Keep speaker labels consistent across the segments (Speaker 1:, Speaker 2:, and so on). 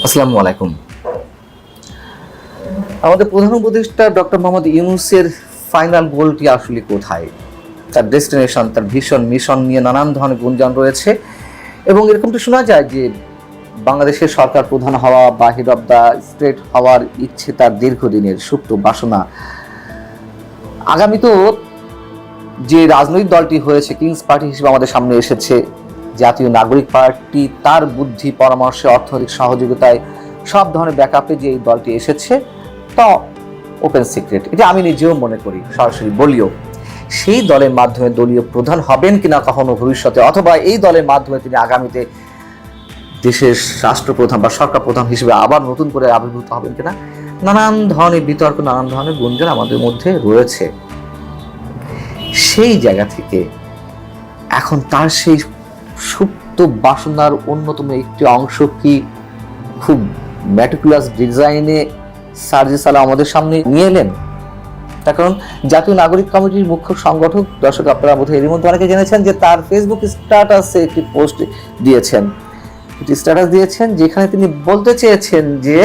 Speaker 1: আসসালামু আলাইকুম। আমাদের প্রধান উপদেষ্টা ডক্টর মোহাম্মদ ইউনূসের ফাইনাল গোলটি আসলে কোথায়? তার ডেস্টিনেশন, তার ভিশন, মিশন নিয়ে নানান ধরনের গুঞ্জন রয়েছে এবং এরকমটা শোনা যায় যে বাংলাদেশের সরকার প্রধান হওয়া বা হেড অব দ্য স্টেট হওয়ার ইচ্ছে তার দীর্ঘদিনের সুপ্ত বাসনা। আগামী তো যে রাজনৈতিক দলটি হয়েছে কিংস পার্টি হিসেবে আমাদের সামনে এসেছে, জাতীয় নাগরিক পার্টি, তার বুদ্ধি পরামর্শে অর্থনৈতিক সহযোগিতায় সব ধরনের ব্যাকআপে যে এই দলটি এসেছে তা ওপেন সিক্রেট, এটা আমি নিজেও মনে করি, সরাসরি বলিও। সেই দলের মাধ্যমে দলীয় প্রধান হবেন কিনা কখনো ভবিষ্যতে, অথবা এই দলের মাধ্যমে তিনি আগামীতে দেশের রাষ্ট্রপ্রধান বা সরকার প্রধান হিসেবে আবার নতুন করে আবির্ভূত হবেন কিনা, নানান ধরনের বিতর্ক, নানান ধরনের গুঞ্জন আমাদের মধ্যে রয়েছে। সেই জায়গা থেকে এখন তার সেই সুপ্ত বাসনার অন্যতম একটি অংশ কি খুব ম্যাটিকুলাস ডিজাইনে সার্জিস আলম আমাদের সামনে নিয়ে এলেন। তার কারণ জাতীয় নাগরিক কমিটির মুখ্য সংগঠক, দর্শক আপনারা বোধহয় এর মধ্যে অনেকে জেনেছেন যে তার ফেসবুক স্ট্যাটাসে একটি পোস্ট দিয়েছেন, যেখানে তিনি বলতে চেয়েছেন যে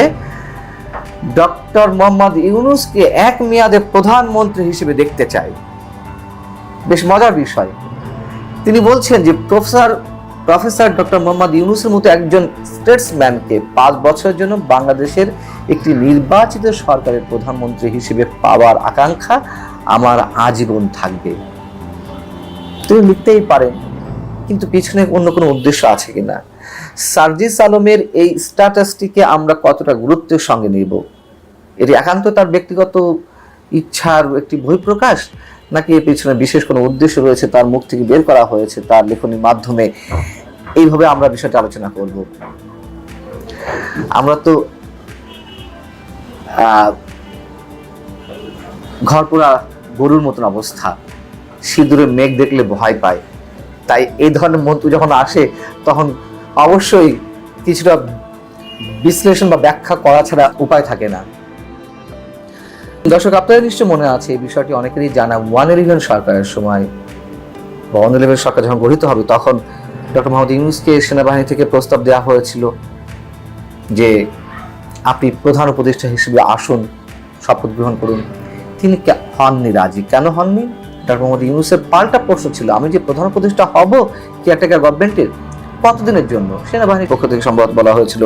Speaker 1: ডক্টর মোহাম্মদ ইউনূসকে এক মেয়াদে প্রধানমন্ত্রী হিসেবে দেখতে চাই। বেশ মজার বিষয়। তিনি বলছেন যে প্রফেসর ডক্টর মোহাম্মদ ইউনূসের মতো একজন স্টেটসম্যানকে 5 বছরের জন্য বাংলাদেশের একটি নির্বাচিত সরকারের প্রধানমন্ত্রী হিসেবে পাওয়ার আকাঙ্ক্ষা আমার আজীবন থাকবে। তিনি লিখতেই পারেন, কিন্তু পিছনে অন্য কোনো উদ্দেশ্য আছে কিনা। সার্জিস আলমের এই স্ট্যাটাসটিকে আমরা কতটা গুরুত্বের সঙ্গে নিব? এটি একান্ত তার ব্যক্তিগত ইচ্ছার একটি বহিঃপ্রকাশ, নাকি এর পিছনে বিশেষ কোনো উদ্দেশ্য রয়েছে, তার মুখ থেকে বের করা হয়েছে তার লেখনীর মাধ্যমে? এইভাবে আমরা বিষয়টা আলোচনা করব। আমরা তো ঘরপোড়া গরুর মতন অবস্থা, সিঁদুরে মেঘ দেখলে ভয় পায়। তাই এই ধরনের মন্তব্য যখন আসে তখন অবশ্যই কিছুটা বিশ্লেষণ বা ব্যাখ্যা করা ছাড়া উপায় থাকে না। দর্শক আপনাদের নিশ্চয় মনে আছে এই বিষয়টি অনেকেরই জানা, 111 সরকারের সময় বা 111 সরকার যখন গঠিত হবে তখন ডক্টর মোহাম্মদ ইউনূসকে সেনাবাহিনী থেকে প্রস্তাব দেওয়া হয়েছিল যে আপনি প্রধান উপদেষ্টা হিসেবে আসুন, শপথ গ্রহণ করুন। তিনি হননি রাজি। কেন হননি? ডক্টর মোহাম্মদ ইউনূসের পাল্টা প্রশ্ন ছিল, আমি যে প্রধান উপদেষ্টা হব কেয়ারটেকার গভর্নমেন্টের, কতদিনের জন্য? সেনাবাহিনীর পক্ষ থেকে সম্ভবত বলা হয়েছিল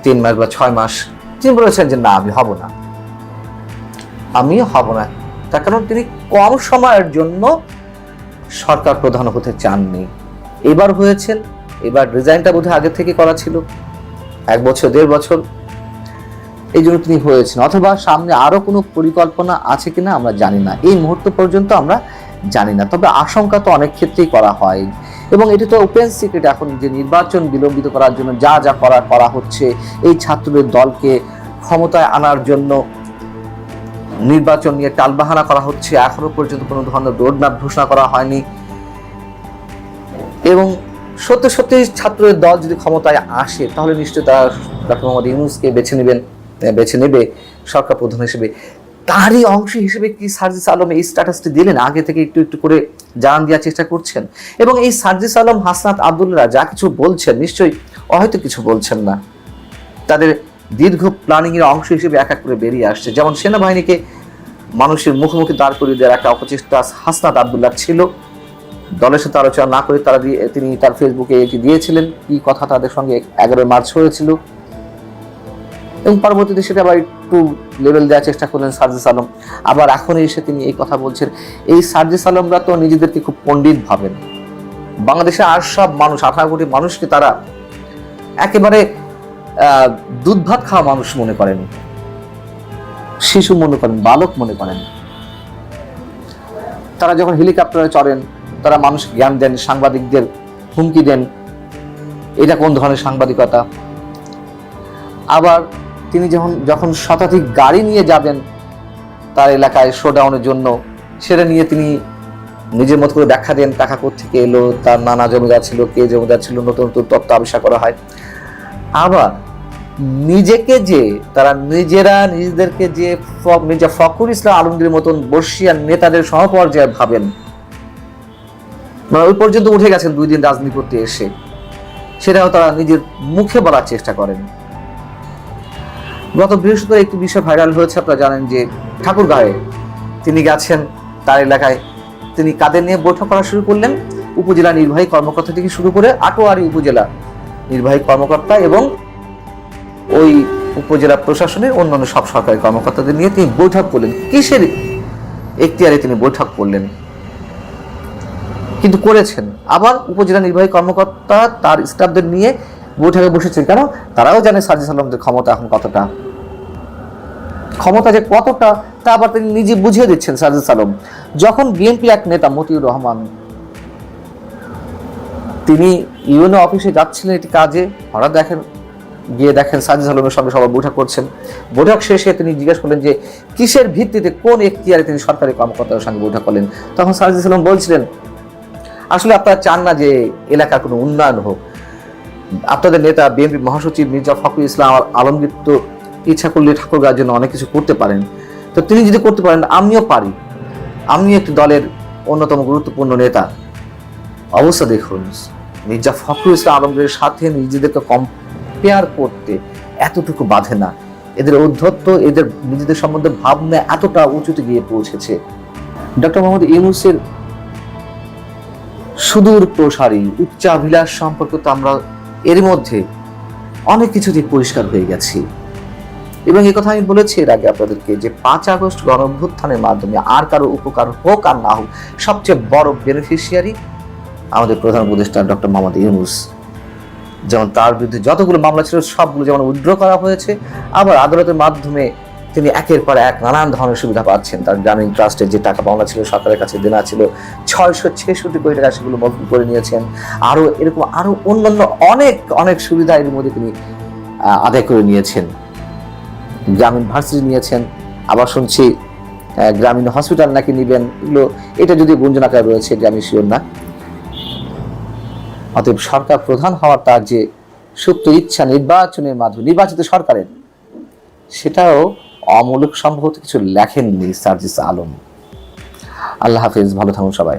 Speaker 1: 3 মাস বা 6 মাস। তিনি বলেছেন যে না, আমি হব না। তার কারণ তিনি কম সময়ের জন্য সরকার প্রধান হতে চাননি। এবার হয়েছেন, এবার রিজাইনটা বোধহয় আগে থেকে করা ছিল, 1 বছর 1.5 বছর, এই জন্য তিনি হয়েছেন। অথবা সামনে আরো কোনো পরিকল্পনা আছে কিনা আমরা জানি না, এই মুহূর্ত পর্যন্ত আমরা জানি না। তবে আশঙ্কা তো অনেক ক্ষেত্রেই করা হয় এবং এটি তো ওপেন সিক্রেট এখন যে নির্বাচন বিলম্বিত করার জন্য যা যা করা হচ্ছে, এই ছাত্রদের দলকে ক্ষমতায় আনার জন্য নির্বাচন নিয়ে টালবাহানা করা হচ্ছে, এখনো পর্যন্ত কোনো ধরনের রোডম্যাপ ঘোষণা করা হয়নি। এবং সত্যি সত্যি ছাত্রদের দল যদি ক্ষমতায় আসে তাহলে নিশ্চয়ই তারা ডক্টর মোহাম্মদ ইউনূসকে বেছে নেবে সরকার প্রধান হিসেবে। তারই অংশ হিসেবে কি সার্জিস আলম এই স্ট্যাটাসটি দিলেন? আগে থেকে একটু একটু করে জানান দেওয়ার চেষ্টা করছেন। এবং এই সার্জিস আলম, হাসনাত আব্দুল্লাহ যা কিছু বলছেন, নিশ্চয়ই হয়তো কিছু বলছেন না, তাদের দীর্ঘ প্ল্যানিং এর অংশ হিসেবে এক এক করে বেরিয়ে আসছে। যেমন সেনাবাহিনীকে মানুষের মুখোমুখি দাঁড় করিয়ে দেওয়ার একটা অপচেষ্টা হাসনাত আব্দুল্লাহ ছিল, দলের সাথে আলোচনা না করে তিনি তার ফেসবুকে এটি দিয়েছিলেন। কি কথা তাদের সঙ্গে 11 মার্চ হয়েছিল এবং পরবর্তীতে সেটা আবার একটু লেভেল দেওয়ার চেষ্টা করলেন সার্জিস আলম। আবার এখন এসে তিনি এই কথা বলছেন। এই সার্জিস আলমরা তো নিজেদেরকে খুব পণ্ডিত ভাবেন। বাংলাদেশে আর সব মানুষ, 18 কোটি মানুষকে তারা একেবারে দুধ ভাত খাওয়া মানুষ মনে করেন, শিশু মনে করেন, বালক মনে করেন। তারা যখন হেলিকপ্টারে চড়েন তারা মানুষকে জ্ঞান দেন, সাংবাদিকদের হুমকি দেন, এটা কোন ধরনের সাংবাদিকতা। আবার তিনি যখন শতাধিক গাড়ি নিয়ে যাবেন তার এলাকায় শোডাউনের জন্য, সেটা নিয়ে তিনি নিজের মতো করে ব্যাখ্যা দেন, টাকা কোত্থেকে এলো, তার নানা জমিদার ছিল, কে জমিদার ছিল, নতুন নতুন তথ্য আবিষ্কার করা হয়। আবার নিজেদেরকে যে মির্জা ফখরুল ইসলাম আলমগীর মতন বর্ষিয়ান নেতাদের সহপর্যায়ে ভাবেন, মানে ওই পর্যন্ত উঠে গেছেন 2 দিন রাজনীতি করতে এসে, সেটাও তারা নিজের মুখে বলার চেষ্টা করেন। গত বৃহস্পতিবার একটি বিষয় ভাইরাল হয়েছে, আপনারা জানেন যে ঠাকুরগাঁয়ে তিনি গেছেন, তার এলাকায় তিনি কাদের নিয়ে বৈঠক করা শুরু করলেন? উপজেলা নির্বাহী কর্মকর্তা থেকে শুরু করে আটোয়ারি উপজেলা নির্বাহী কর্মকর্তা এবং ওই উপজেলা প্রশাসনের অন্যান্য সব সরকারি কর্মকর্তাদের নিয়ে তিনি বৈঠক করলেন। কিসের এখতিয়ারে তিনি বৈঠক করলেন? কিন্তু করেছেন। আবার উপজেলা নির্বাহী কর্মকর্তা তার স্টাফদের নিয়ে বৈঠকে বসেছেন। কেন? তারাও জানে সার্জিস আলমদের ক্ষমতা এখন কতটা, ক্ষমতা যে কতটা তা আবার তিনি নিজে বুঝিয়ে দিচ্ছেন সার্জিস আলম। যখন বিএনপি এক নেতা মতিউর রহমান তিনি ইউএনও অফিসে যাচ্ছিলেন একটি কাজে, হঠাৎ গিয়ে দেখেন সার্জিস আলমের সঙ্গে সবাই বৈঠক করছেন। বৈঠক শেষে তিনি জিজ্ঞেস করলেন যে কিসের ভিত্তিতে, কোন এখতিয়ারে তিনি সরকারি কর্মকর্তাদের সঙ্গে বৈঠক করলেন। তখন সার্জিস আলম বলছিলেন, আসলে আপনারা চান না যে এলাকার কোনো উন্নয়ন হোক। আপনাদের নেতা বিএনপি মহাসচিব মির্জা ফখরুল ইসলাম আলমগীর তো ইচ্ছা করলে ঠাকুরগাঁয়ের জন্য অনেক কিছু করতে পারেন, তো তিনি যদি করতে পারেন আমিও পারি, আমি একটি দলের অন্যতম গুরুত্বপূর্ণ নেতা। অবস্থা দেখুন, মির্জা ফখরুল ইসলাম আলমগীরের সাথে নিজেদেরকে কম্পেয়ার করতে এতটুকু বাধে না। এদের ঔদ্ধত্য, এদের নিজেদের সম্বন্ধে ভাবনা এতটা উঁচুতে গিয়ে পৌঁছেছে। ডক্টর মোহাম্মদ ইউনূসের সুদূর প্রসারী উচ্চাভিলাষ সম্পর্কে তো আমরা এর মধ্যে অনেক কিছুতেই পরিষ্কার হয়ে গেছি। এবং এই কথা আমি বলেছি এর আগে আপনাদেরকে যে 5 আগস্ট গণঅভ্যুত্থানের মাধ্যমে আর কারো উপকার হোক আর না হোক, সবচেয়ে বড় বেনিফিশিয়ারি আমাদের প্রধান উপদেষ্টা ডক্টর মোহাম্মদ ইউনূস। যেমন তার বিরুদ্ধে যতগুলো মামলা ছিল সবগুলো যেমন উইথড্র করা হয়েছে, আবার আদালতের মাধ্যমে তিনি একের পর এক নানান ধরনের সুবিধা পাচ্ছেন। তার গ্রামীণ ট্রাস্টের যে টাকা পাওনা ছিল, সরকারের কাছে দেনা ছিল 666 কোটি টাকা, সেগুলো মকুব করে নিয়েছেন। আরো এরকম আরো অন্যান্য অনেক অনেক সুবিধা এর মধ্যে তিনি আদায় করে নিয়েছেন। গ্রামীণ ভার্সিটি নিয়েছেন, আবার শুনছি গ্রামীণ হসপিটাল নাকি নিবেন। এগুলো এটা যদি গুঞ্জন আকারে রয়েছে এটা আমি শিওর না। অতএব সরকার প্রধান হওয়ার তার যে সুপ্ত ইচ্ছা নির্বাচনের মাধ্যমে, নির্বাচিত সরকারের, সেটাও অমূলক সম্ভবত কিছু লেখেননি সার্জিস আলম। আল্লাহ হাফিজ, ভালো থাকুন সবাই।